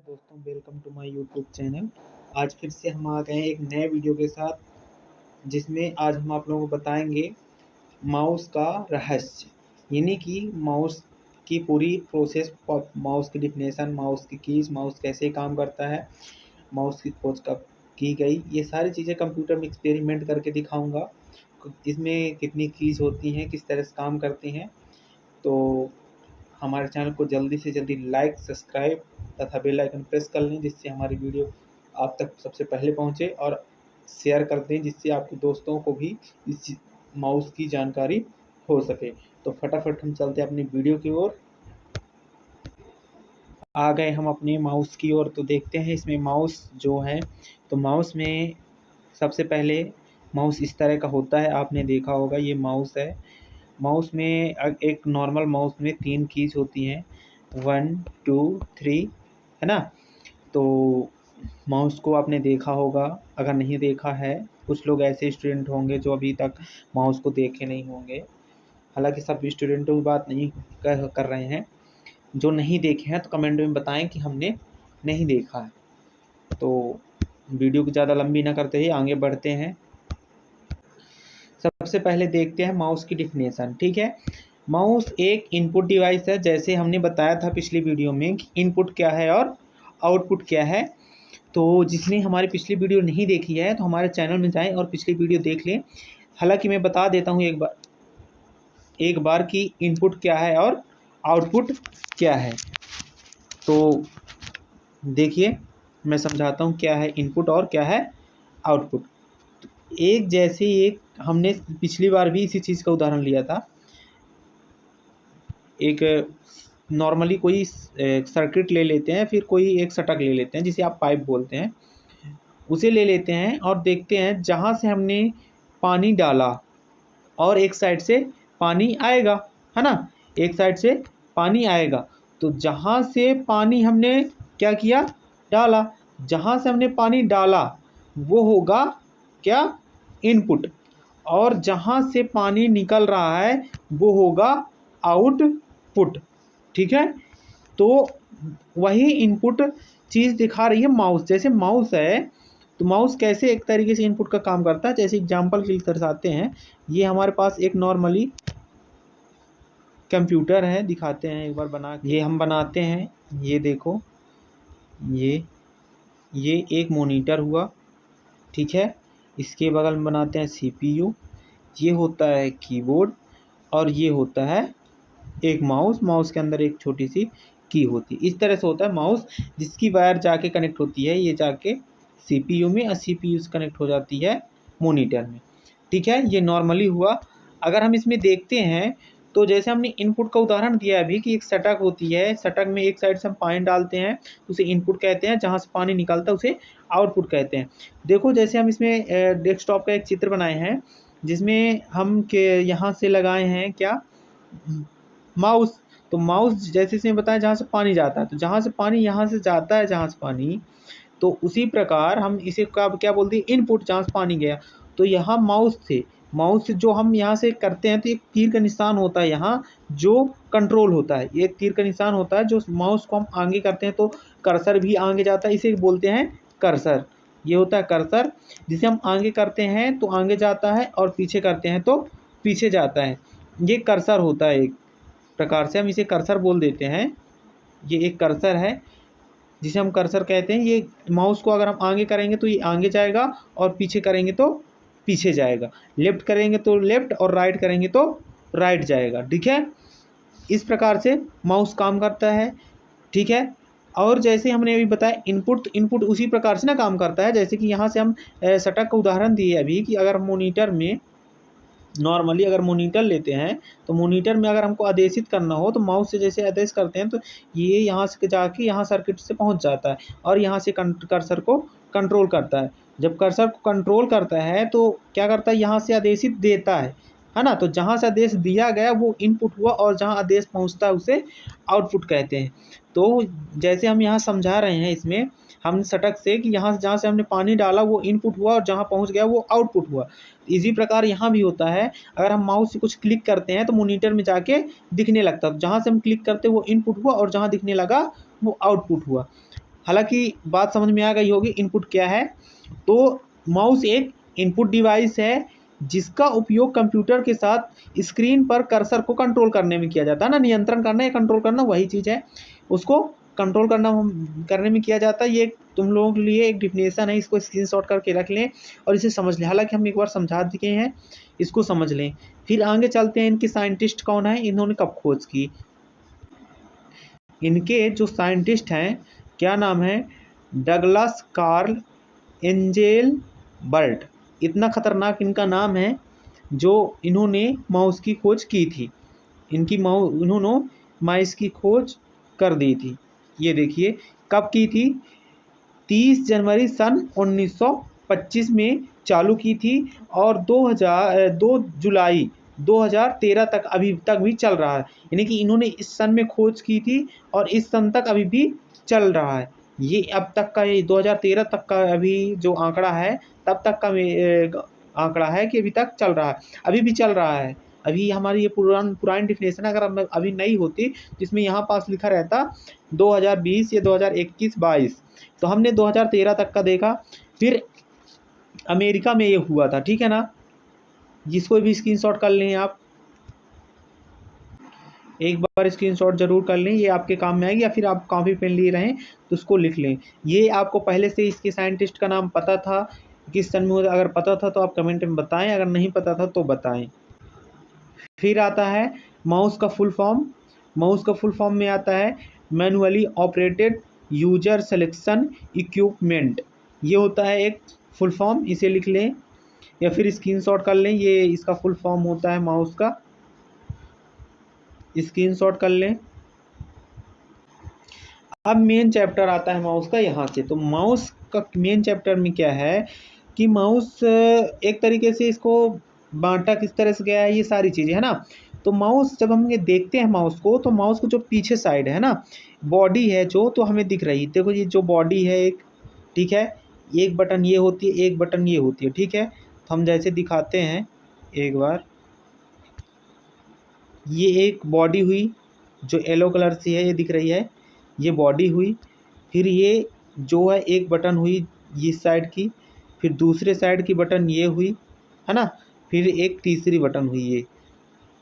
दोस्तों, welcome to my YouTube channel. आज फिर से हम आ गए हैं एक नए वीडियो के साथ, जिसमें आज हम आप लोगों को बताएंगे माउस का रहस्य, यानी कि माउस की पूरी प्रोसेस, माउस की डिफिनेशन, माउस की कीज, माउस कैसे काम करता है, माउस की खोज कब की गई, ये सारी चीज़ें कंप्यूटर में एक्सपेरिमेंट करके दिखाऊंगा। इसमें कितनी कीज होती हैं, किस तरह से काम करती हैं। तो हमारे चैनल को जल्दी से जल्दी लाइक, सब्सक्राइब तथा बेल आइकन प्रेस कर लें, जिससे हमारी वीडियो आप तक सबसे पहले पहुंचे, और शेयर कर दें जिससे आपके दोस्तों को भी इस माउस की जानकारी हो सके। तो फटाफट हम चलते हैं अपनी वीडियो की ओर। आ गए हम अपने माउस की ओर, तो देखते हैं इसमें माउस जो है। तो माउस में सबसे पहले माउस इस तरह का होता है, आपने देखा होगा, ये माउस है। माउस में एक नॉर्मल माउस में 3 कीज होती हैं, 1 2 3, है ना। तो माउस को आपने देखा होगा, अगर नहीं देखा है, कुछ लोग ऐसे स्टूडेंट होंगे जो अभी तक माउस को देखे नहीं होंगे। हालांकि सब स्टूडेंटों की बात नहीं कर रहे हैं, जो नहीं देखे हैं तो कमेंट में बताएं कि हमने नहीं देखा है। तो वीडियो को ज़्यादा लंबी ना करते ही आगे बढ़ते हैं। सबसे पहले देखते हैं माउस की डिफिनेशन। ठीक है, माउस एक इनपुट डिवाइस है, जैसे हमने बताया था पिछली वीडियो में कि इनपुट क्या है और आउटपुट क्या है। तो जिसने हमारी पिछली वीडियो नहीं देखी है तो हमारे चैनल में जाएं और पिछली वीडियो देख लें। हालांकि मैं बता देता हूं एक बार कि इनपुट क्या है और आउटपुट क्या है। तो देखिए, मैं समझाता हूं क्या है इनपुट और क्या है आउटपुट। एक जैसे एक हमने पिछली बार भी इसी चीज़ का उदाहरण लिया था। एक नॉर्मली कोई सर्किट ले लेते हैं, फिर कोई एक सटक ले लेते हैं जिसे आप पाइप बोलते हैं, उसे ले लेते हैं और देखते हैं जहाँ से हमने पानी डाला और एक साइड से पानी आएगा, है ना। एक साइड से पानी आएगा, तो जहाँ से पानी हमने क्या किया, डाला, जहाँ से हमने पानी डाला वो होगा क्या, इनपुट, और जहाँ से पानी निकल रहा है वो होगा आउटपुट। ठीक है, तो वही इनपुट चीज़ दिखा रही है माउस। जैसे माउस है, तो माउस कैसे एक तरीके से इनपुट का काम करता है, जैसे एग्जांपल के लिए दर्शाते हैं। ये हमारे पास एक नॉर्मली कंप्यूटर है, दिखाते हैं एक बार बना के। ये हम बनाते हैं, ये देखो, ये एक मॉनिटर हुआ। ठीक है, इसके बगल में बनाते हैं सीपीयू, ये होता है कीबोर्ड, और ये होता है एक माउस। माउस के अंदर एक छोटी सी की होती है। इस तरह से होता है माउस, जिसकी वायर जाके कनेक्ट होती है, ये जाके सीपीयू में, और सीपीयू से कनेक्ट हो जाती है मॉनिटर में। ठीक है, ये नॉर्मली हुआ। अगर हम इसमें देखते हैं तो जैसे हमने इनपुट का उदाहरण दिया अभी कि एक सटक होती है, सटक में एक साइड से हम पानी डालते हैं, उसे इनपुट कहते हैं, जहाँ से पानी निकलता है उसे आउटपुट कहते हैं। देखो, जैसे हम इसमें डेस्कटॉप का एक चित्र बनाए हैं, जिसमें हम के यहाँ से लगाए हैं क्या, माउस। तो माउस जैसे इसमें बताया जहाँ से पानी जाता है, तो जहाँ से पानी यहाँ से जाता है, जहाँ से पानी, तो उसी प्रकार हम इसे क्या बोलते हैं, इनपुट, जहाँ से पानी गया। तो यहाँ माउस से जो हम यहाँ से करते हैं, तो एक तीर का निशान होता है यहाँ, जो कंट्रोल होता है। एक तीर का निशान होता है जो माउस को हम आगे करते हैं तो कर्सर भी आगे जाता है, इसे बोलते हैं कर्सर। ये होता है कर्सर, जिसे हम आगे करते हैं तो आगे जाता है, और पीछे करते हैं तो पीछे जाता है। ये कर्सर होता है, एक प्रकार से हम इसे कर्सर बोल देते हैं। ये एक कर्सर है जिसे हम कर्सर कहते हैं। ये माउस को अगर हम आगे करेंगे तो ये आगे जाएगा, और पीछे करेंगे तो पीछे जाएगा, लेफ्ट करेंगे तो लेफ्ट, और राइट करेंगे तो राइट जाएगा। ठीक है, इस प्रकार से माउस काम करता है। ठीक है, और जैसे हमने अभी बताया इनपुट उसी प्रकार से ना काम करता है। जैसे कि यहाँ से हम सटक का उदाहरण दिए अभी, कि अगर मॉनिटर में नॉर्मली अगर मॉनिटर लेते हैं, तो मॉनिटर में अगर हमको आदेशित करना हो तो माउस से जैसे आदेश करते हैं, तो ये यहाँ से जाके यहाँ सर्किट से पहुँच जाता है, और यहाँ से कर्सर को कंट्रोल करता है। जब कर्सर को कंट्रोल करता है तो क्या करता है, यहाँ से आदेशित देता है ना। तो जहाँ से आदेश दिया गया वो इनपुट हुआ, और जहाँ आदेश पहुँचता है उसे आउटपुट कहते हैं। तो जैसे हम यहाँ समझा रहे हैं इसमें, हम सटक से कि यहाँ से जहाँ से हमने पानी डाला वो इनपुट हुआ, और जहाँ पहुँच गया वो आउटपुट हुआ। इसी प्रकार यहाँ भी होता है, अगर हम माउस से कुछ क्लिक करते हैं तो मॉनिटर में जाके दिखने लगता है। जहाँ से हम क्लिक करते हैं वो इनपुट हुआ, और जहाँ दिखने लगा वो आउटपुट हुआ। हालांकि बात समझ में आ गई होगी इनपुट क्या है। तो माउस एक इनपुट डिवाइस है जिसका उपयोग कंप्यूटर के साथ स्क्रीन पर कर्सर को कंट्रोल करने में किया जाता है ना, नियंत्रण करना या कंट्रोल करना वही चीज़ है, उसको कंट्रोल करने में किया जाता है। ये तुम लोगों के लिए एक डिफिनेशन है, इसको स्क्रीनशॉट करके रख लें और इसे समझ लें। हालांकि हम एक बार समझा चुके हैं, इसको समझ लें। फिर आगे चलते हैं, इनके साइंटिस्ट कौन है, इन्होंने कब खोज की। इनके जो साइंटिस्ट हैं क्या नाम है, डगलस कार्ल एंजेल बर्ट, इतना खतरनाक इनका नाम है, जो इन्होंने माउस की खोज की थी। इन्होंने माउस की खोज कर दी थी। ये देखिए कब की थी, 30 जनवरी सन 1925 में चालू की थी और 2 जुलाई 2013 तक अभी तक भी चल रहा है। यानी कि इन्होंने इस सन में खोज की थी और इस सन तक अभी भी चल रहा है। ये अब तक का, ये 2013 तक का अभी जो आंकड़ा है, तब तक का आंकड़ा है कि अभी तक चल रहा है, अभी भी चल रहा है। अभी हमारी ये पुरानी डिफिनेशन अगर अभी नहीं होती, जिसमें यहाँ पास लिखा रहता 2020 या 2021-22, तो हमने 2013 तक का देखा। फिर अमेरिका में ये हुआ था, ठीक है ना, जिसको भी स्क्रीनशॉट कर लें आप, एक बार स्क्रीनशॉट जरूर कर लें, ये आपके काम में आएगी, या फिर आप कॉपी पेन लिए रहें तो उसको लिख लें। ये आपको पहले से इसके साइंटिस्ट का नाम पता था, किस सन में, अगर पता था तो आप कमेंट में बताएं, अगर नहीं पता था तो बताएं। फिर आता है माउस का फुल फॉर्म। माउस का फुल फॉर्म में आता है manually operated user selection equipment. ये होता है एक फुल फॉर्म, इसे लिख लें या फिर स्क्रीनशॉट कर लें। ये इसका फुल फॉर्म होता है माउस का, स्क्रीनशॉट कर लें। अब मेन चैप्टर आता है माउस का यहाँ से। तो माउस का मेन चैप्टर में क्या है कि माउस एक तरीके से इसको बांटा किस तरह से गया है, ये सारी चीज़ें है ना। तो माउस जब हम ये देखते हैं माउस को, तो माउस को जो पीछे साइड है ना, बॉडी है जो, तो हमें दिख रही है, देखो ये जो बॉडी है एक, ठीक है, एक बटन ये होती है, एक बटन ये होती है, ठीक है। तो हम जैसे दिखाते हैं एक बार, ये एक बॉडी हुई जो येलो कलर से है, ये दिख रही है, ये बॉडी हुई। फिर ये जो है एक बटन हुई इस साइड की, फिर दूसरे साइड की बटन ये हुई, है ना, फिर एक तीसरी बटन हुई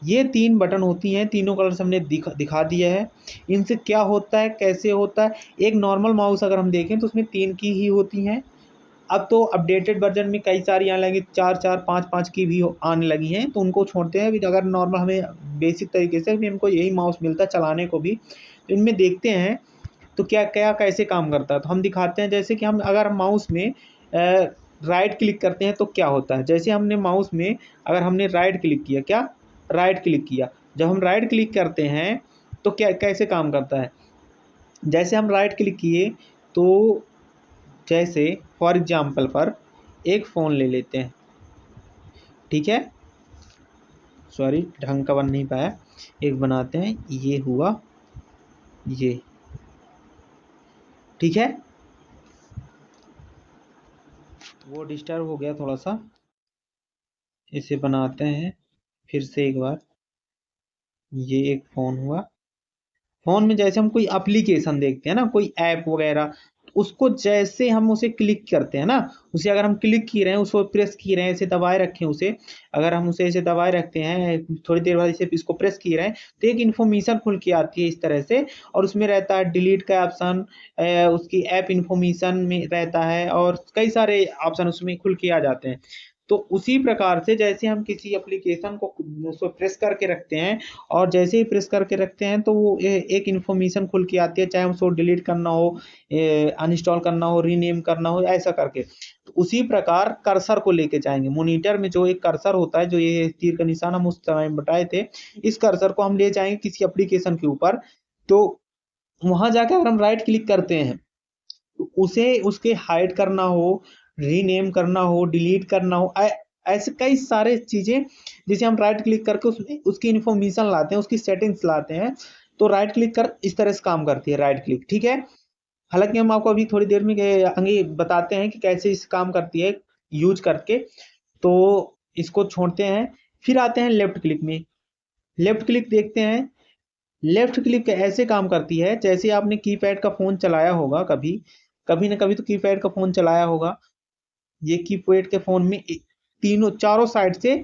ये 3 बटन होती हैं, तीनों कलर्स हमने दिखा दिया है। इनसे क्या होता है, कैसे होता है। एक नॉर्मल माउस अगर हम देखें तो उसमें 3 की ही होती हैं। अब तो अपडेटेड वर्जन में कई सारी आने लगी, 4-4, 5-5 की भी आने लगी हैं, तो उनको छोड़ते हैं। अभी अगर नॉर्मल हमें बेसिक तरीके से भी हमको यही माउस मिलता है चलाने को भी, तो इनमें देखते हैं तो क्या क्या कैसे काम करता है। तो हम दिखाते हैं, जैसे कि हम अगर माउस में राइट क्लिक करते हैं तो क्या होता है। जैसे हमने माउस में अगर हमने राइट क्लिक किया, क्या राइट क्लिक किया, जब हम राइट क्लिक करते हैं तो क्या कैसे काम करता है। जैसे हम राइट क्लिक किए, तो जैसे फॉर एग्जांपल पर एक फ़ोन ले लेते हैं, ठीक है, सॉरी ढंग का बन नहीं पाया, एक बनाते हैं, ये हुआ ये, ठीक है, वो डिस्टर्ब हो गया थोड़ा सा, इसे बनाते हैं फिर से एक बार। ये एक फ़ोन हुआ, फ़ोन में जैसे हम कोई एप्लीकेशन देखते हैं ना, कोई ऐप वगैरह, उसको जैसे हम उसे क्लिक करते हैं ना, उसे अगर हम क्लिक किए रहे हैं, उसको प्रेस किए रहे हैं, ऐसे दबाए रखें उसे, अगर हम उसे ऐसे दबाए रखते हैं, थोड़ी देर बाद इसे इसको प्रेस किए रहे हैं, तो एक इन्फॉर्मेशन खुल के आती है इस तरह से, और उसमें रहता है डिलीट का ऑप्शन, उसकी ऐप इन्फॉर्मेशन में रहता है, और कई सारे ऑप्शन उसमें खुल के आ जाते हैं। तो उसी प्रकार से जैसे हम किसी एप्लीकेशन को उसको प्रेस करके रखते हैं, और जैसे ही प्रेस करके रखते हैं तो वो एक इन्फॉर्मेशन खुल के आती है, चाहे हम उसको डिलीट करना हो, अनइंस्टॉल करना हो, रीनेम करना हो, ऐसा करके। तो उसी प्रकार कर्सर को लेके जाएंगे, मॉनिटर में जो एक कर्सर होता है, जो ये तीर का निशान हम उस समय बताए थे, इस कर्सर को हम ले जाएंगे किसी एप्लीकेशन के ऊपर। तो वहां जाकर अगर हम राइट क्लिक करते हैं, तो उसे उसके हाइड करना हो, रीनेम करना हो, डिलीट करना हो, ऐसे कई सारे चीज़ें, जिसे हम राइट क्लिक करके उसमें उसकी इन्फॉर्मेशन लाते हैं, उसकी सेटिंग्स लाते हैं। तो राइट क्लिक कर इस तरह से काम करती है राइट क्लिक, ठीक है। हालांकि हम आपको अभी थोड़ी देर में आगे बताते हैं कि कैसे इस काम करती है यूज करके। तो इसको छोड़ते हैं, फिर आते हैं लेफ्ट क्लिक में। लेफ्ट क्लिक देखते हैं, लेफ्ट क्लिक ऐसे काम करती है जैसे आपने कीपैड का फ़ोन चलाया होगा कभी, कभी ना कभी तो कीपैड का फ़ोन चलाया होगा। ये कीपैड के फ़ोन में तीनों चारों साइड से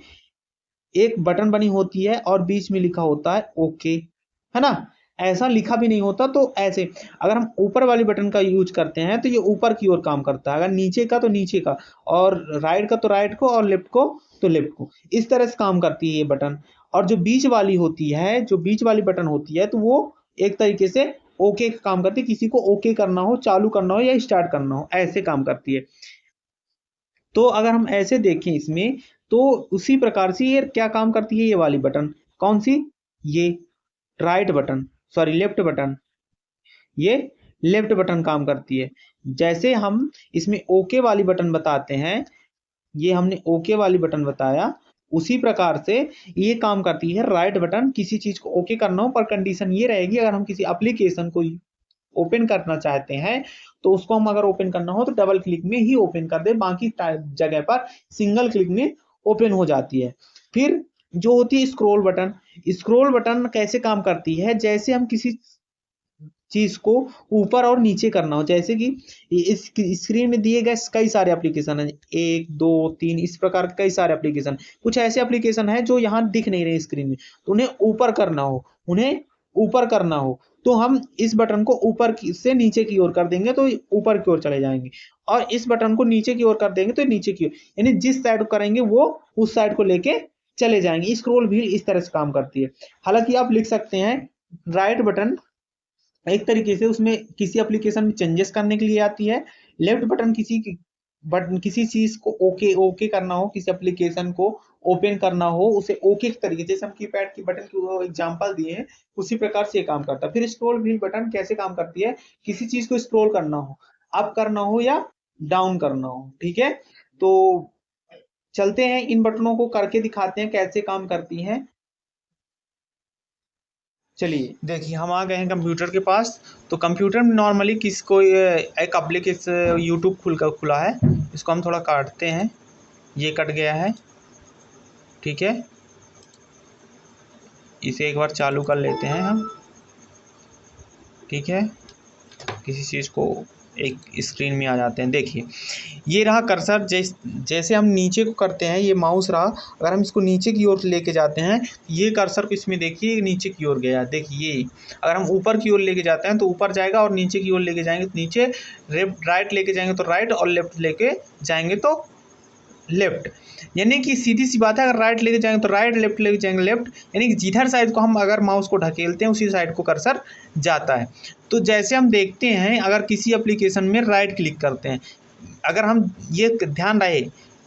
एक बटन बनी होती है और बीच में लिखा होता है ओके, है ना? ऐसा लिखा भी नहीं होता तो ऐसे अगर हम ऊपर वाले बटन का यूज़ करते हैं तो ये ऊपर की ओर काम करता है, अगर नीचे का तो नीचे का और राइट का तो राइट को और लेफ्ट को तो लेफ्ट को। इस तरह से काम करती है ये बटन। और जो बीच वाली होती है, जो बीच वाली बटन होती है तो वो एक तरीके से ओके का काम करती है, किसी को ओके करना हो, चालू करना हो या स्टार्ट करना हो, ऐसे काम करती है। तो अगर हम ऐसे देखें इसमें, तो उसी प्रकार से ये क्या काम करती है ये वाली बटन, कौन-सी? ये right button, sorry left button, ये लेफ्ट बटन काम करती है। जैसे हम इसमें ओके वाली बटन बताते हैं, ये हमने ओके वाली बटन बताया, उसी प्रकार से ये काम करती है राइट बटन, किसी चीज़ को ओके करना हो पर कंडीशन ये रहेगी अगर हम किसी एप्लीकेशन को ओपन करना चाहते हैं, तो उसको हम अगर ओपन करना हो तो डबल क्लिक में ही ओपन कर दें, बाकी जगह पर सिंगल क्लिक में ओपन हो जाती है। फिर जो होती है स्क्रॉल बटन कैसे काम करती है, जैसे हम किसी चीज़ को ऊपर और नीचे करना हो, जैसे कि इस स्क्रीन में दिए गए कई सारे एप्लीकेशन हैं, 1, 2, 3 इस प्रकार के कई सारे एप्लीकेशन। कुछ ऐसे एप्लीकेशन हैं जो यहाँ दिख नहीं रहे स्क्रीन में, तो उन्हें ऊपर करना हो, तो हम इस बटन को ऊपर की से नीचे की ओर कर देंगे तो ऊपर की ओर चले जाएँगे और इस बटन को नीचे की ओर कर देंगे तो नीचे की ओर, यानी जिस साइड को करेंगे वो उस साइड को लेके चले जाएँगे। स्क्रॉल व्हील इस तरह से काम करती है। हालाँकि आप लिख सकते हैं राइट बटन एक तरीके से उसमें किसी एप्लीकेशन में चेंजेस करने के लिए आती है। लेफ्ट बटन किसी चीज़ को ओके करना हो, किसी एप्लीकेशन को ओपन करना हो, उसे ओके के तरीके जैसे हम कीपैड की बटन की वो एग्ज़ाम्पल दिए हैं, उसी प्रकार से ये काम करता है। फिर स्क्रॉल व्हील बटन कैसे काम करती है, किसी चीज़ को स्क्रॉल करना हो, अप करना हो या डाउन करना हो, ठीक है? तो चलते हैं इन बटनों को करके दिखाते हैं कैसे काम करती हैं। चलिए देखिए हम आ गए हैं कंप्यूटर के पास। तो कंप्यूटर में नॉर्मली किसको एक एप्लीकेशन यूट्यूब खुला है, इसको हम थोड़ा काटते हैं, ये कट गया है, ठीक है। इसे एक बार चालू कर लेते हैं हम, ठीक है। किसी चीज़ को एक स्क्रीन में आ जाते हैं। देखिए ये रहा कर्सर, जैसे हम नीचे को करते हैं, ये माउस रहा, अगर हम इसको नीचे की ओर लेके जाते हैं, ये कर्सर को इसमें देखिए नीचे की ओर गया, देखिए अगर हम ऊपर की ओर लेके जाते हैं तो ऊपर जाएगा और नीचे की ओर लेके जाएंगे तो नीचे, राइट लेके जाएंगे तो राइट और लेफ्ट लेके जाएंगे तो लेफ्ट। यानी कि सीधी सी बात है, अगर राइट लेके जाएंगे तो राइट, लेफ्ट लेके जाएंगे लेफ्ट, यानी कि जिधर साइड को हम अगर माउस को ढकेलते हैं उसी साइड को कर्सर जाता है। तो जैसे हम देखते हैं अगर किसी एप्लीकेशन में राइट क्लिक करते हैं, अगर हम ये ध्यान रहे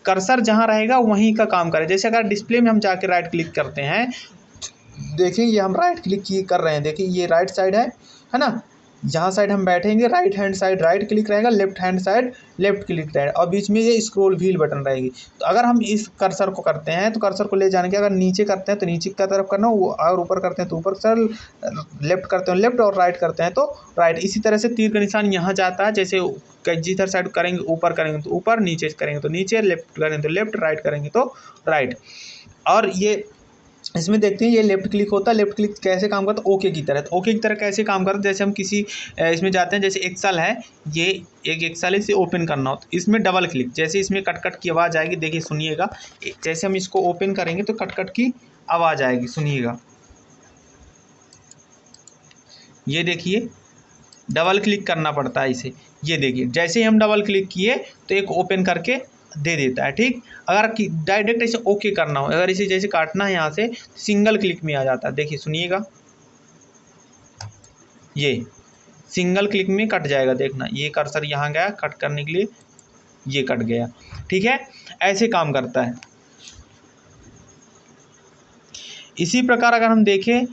कर्सर जहाँ रहेगा वहीं का काम करे। जैसे अगर डिस्प्ले में हम जाके राइट क्लिक करते हैं, देखिए ये हम राइट क्लिक कर रहे हैं, देखिए ये राइट साइड है ना, जहाँ साइड हम बैठेंगे right hand side right click रहेगा, left hand side left click रहेगा और बीच में ये स्क्रॉल व्हील बटन रहेगी। तो अगर हम इस कर्सर को करते हैं तो कर्सर को ले जाने के, अगर नीचे करते हैं तो नीचे की तरफ करना वो, और ऊपर करते हैं तो ऊपर सर, लेफ्ट करते हैं लेफ्ट और राइट करते हैं तो राइट। इसी तरह से तीर का निशान यहाँ जाता है, जैसे जिधर साइड करेंगे ऊपर करेंगे तो ऊपर, नीचे करेंगे तो नीचे, लेफ्ट करेंगे तो लेफ्ट, राइट करेंगे तो राइट। और ये इसमें देखते हैं ये लेफ्ट क्लिक होता है, लेफ्ट क्लिक कैसे काम करता है, ओके की तरह। तो ओके की तरह कैसे काम करता है, जैसे हम किसी इसमें जाते हैं, जैसे एक्सेल है, ये एक एक्सेल इसे ओपन करना हो तो इसमें डबल क्लिक, जैसे इसमें कट कट की आवाज़ आएगी, देखिए सुनिएगा, जैसे हम इसको ओपन करेंगे तो कट कट की आवाज़ आएगी, सुनिएगा, ये देखिए डबल क्लिक करना पड़ता है इसे, ये देखिए जैसे ही हम डबल क्लिक किए तो एक ओपन करके दे देता है, ठीक। अगर डायरेक्ट इसे ओके करना हो, अगर इसे जैसे काटना है यहाँ से, सिंगल क्लिक में आ जाता है, देखिए सुनिएगा, ये सिंगल क्लिक में कट जाएगा, देखना ये कर्सर यहाँ गया कट करने के लिए, ये कट गया, ठीक है। ऐसे काम करता है। इसी प्रकार अगर हम देखें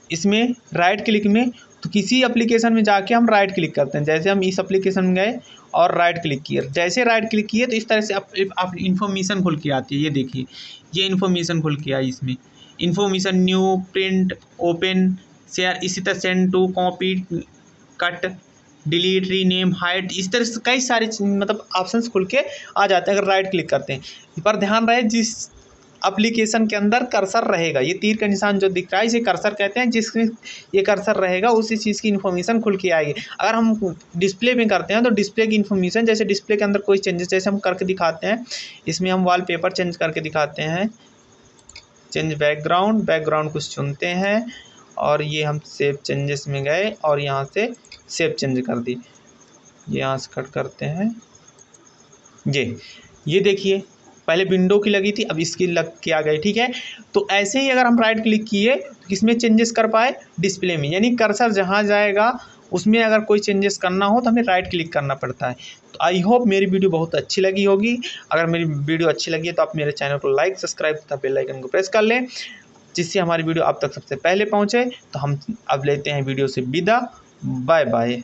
इसमें राइट क्लिक में, तो किसी एप्लीकेशन में जाके हम राइट क्लिक करते हैं, जैसे हम इस एप्लीकेशन में गए और राइट क्लिक किए, जैसे राइट क्लिक किए तो इस तरह से आप इन्फॉर्मेशन खुल के आती है, ये देखिए ये इन्फॉर्मेशन खुल के आई, इसमें information, new, print, open, share, इसी तरह send to, copy, cut, delete, rename, hide, इस तरह से कई सारे मतलब ऑप्शंस खुल के आ जाते हैं अगर राइट क्लिक करते हैं। पर ध्यान रहे जिस एप्लीकेशन के अंदर कर्सर रहेगा। ये तीर का निशान जो दिख रहा है इसे कर्सर कहते हैं, जिसमें ये कर्सर रहेगा उसी चीज़ की इन्फॉर्मेशन खुल के आएगी। अगर हम डिस्प्ले में करते हैं तो डिस्प्ले की इन्फॉर्मेशन, जैसे डिस्प्ले के अंदर कोई चेंजेस जैसे हम करके दिखाते हैं, इसमें हम वॉलपेपर चेंज करके दिखाते हैं, चेंज बैकग्राउंड कुछ चुनते हैं और ये हम सेव चेंजेस में गए और यहाँ से सेव चेंज कर दी, ये यहाँ से कट करते हैं। ये देखिए पहले विंडो की लगी थी, अब इसकी लग के आ गई। ठीक है, तो ऐसे ही अगर हम राइट क्लिक किए तो किसमें चेंजेस कर पाए, डिस्प्ले में, यानी कर्सर जहाँ जाएगा उसमें अगर कोई चेंजेस करना हो तो हमें राइट क्लिक करना पड़ता है। तो आई होप मेरी वीडियो बहुत अच्छी लगी होगी। अगर मेरी वीडियो अच्छी लगी है तो आप मेरे चैनल को लाइक, सब्सक्राइब तथा बेल आइकन को प्रेस कर लें, जिससे हमारी वीडियो आप तक सबसे पहले पहुँचे। तो हम अब लेते हैं वीडियो से विदा, बाय बाय।